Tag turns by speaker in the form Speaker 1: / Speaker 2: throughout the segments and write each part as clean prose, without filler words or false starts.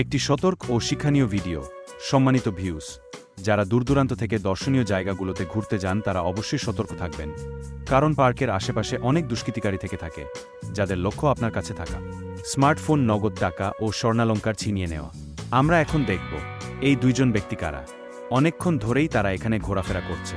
Speaker 1: একটি সতর্ক ও শিক্ষণীয় ভিডিও। সম্মানিত ভিউস, যারা দূরদূরান্ত থেকে দর্শনীয় জায়গাগুলোতে ঘুরতে যান তারা অবশ্যই সতর্ক থাকবেন, কারণ পার্কের আশেপাশে অনেক দুষ্কৃতিকারী থেকে থাকে যাদের লক্ষ্য আপনার কাছে থাকা স্মার্টফোন, নগদ টাকা ও স্বর্ণালংকার ছিনিয়ে নেওয়া। আমরা এখন দেখব এই দুইজন ব্যক্তি কারা। অনেকক্ষণ ধরেই তারা এখানে ঘোরাফেরা করছে।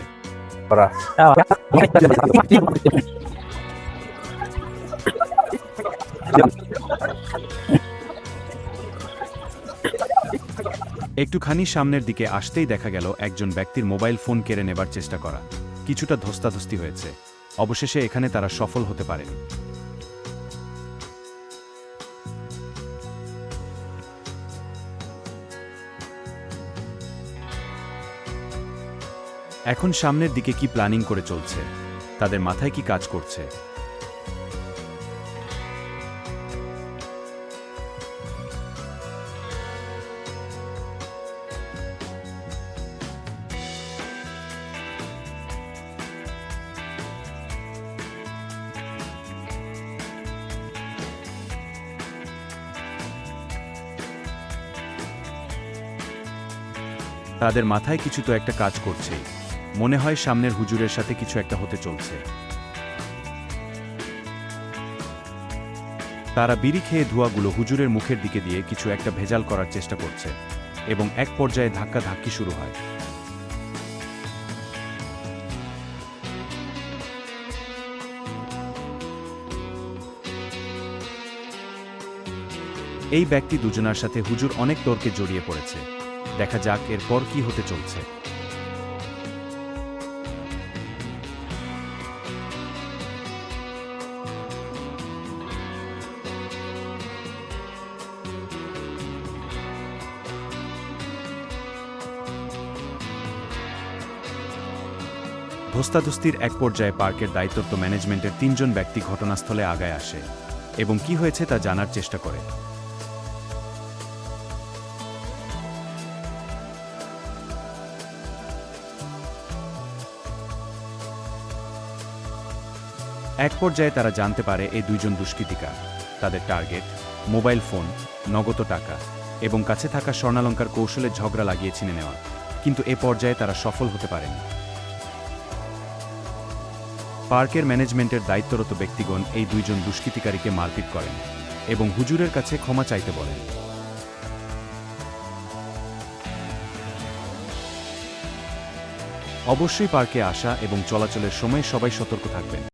Speaker 1: একটুখানি সামনের দিকে আসতেই দেখা গেল একজন ব্যক্তির মোবাইল ফোন কেড়ে নেবার চেষ্টা করা। কিছুটা ধস্তাধস্তি হয়েছে, অবশেষে এখানে তারা সফল হতে পারেন। এখন সামনের দিকে কি প্ল্যানিং করে চলছে, তাদের মাথায় কি কাজ করছে? তাদের মাথায় কিছু তো একটা কাজ করছেই। মনে হয় সামনের হুজুরের সাথে কিছু একটা হতে চলছে। তারা বিড়ি খেয়ে ধোঁয়াগুলো হুজুরের মুখের দিকে দিয়ে কিছু একটা ভেজাল করার চেষ্টা করছে এবং এক পর্যায়ে ধাক্কাধাক্কি শুরু হয়। এই ব্যক্তি দুজনার সাথে হুজুর অনেক তর্কে জড়িয়ে পড়েছে। দেখা যাক এরপর কি হতে চলছে। ধস্তাধস্তির এক পর্যায়ে পার্কের দায়িত্বরত ম্যানেজমেন্টের ৩ জন ব্যক্তি ঘটনাস্থলে আগায় আসে এবং কি হয়েছে তা জানার চেষ্টা করে। এক পর্যায়ে তারা জানতে পারে এই দুইজন দুষ্কৃতিকার তাদের টার্গেট মোবাইল ফোন, নগদ টাকা এবং কাছে থাকা স্বর্ণালংকার কৌশলে ঝগড়া লাগিয়ে ছিনে নেওয়া, কিন্তু এ পর্যায়ে তারা সফল হতে পারেনি। পার্কের ম্যানেজমেন্টের দায়িত্বরত ব্যক্তিগণ এই দুইজন দুষ্কৃতিকারীকে মারপিট করেন এবং হুজুরের কাছে ক্ষমা চাইতে বলেন। অবশ্যই পার্কে আসা এবং চলাচলের সময় সবাই সতর্ক থাকবেন।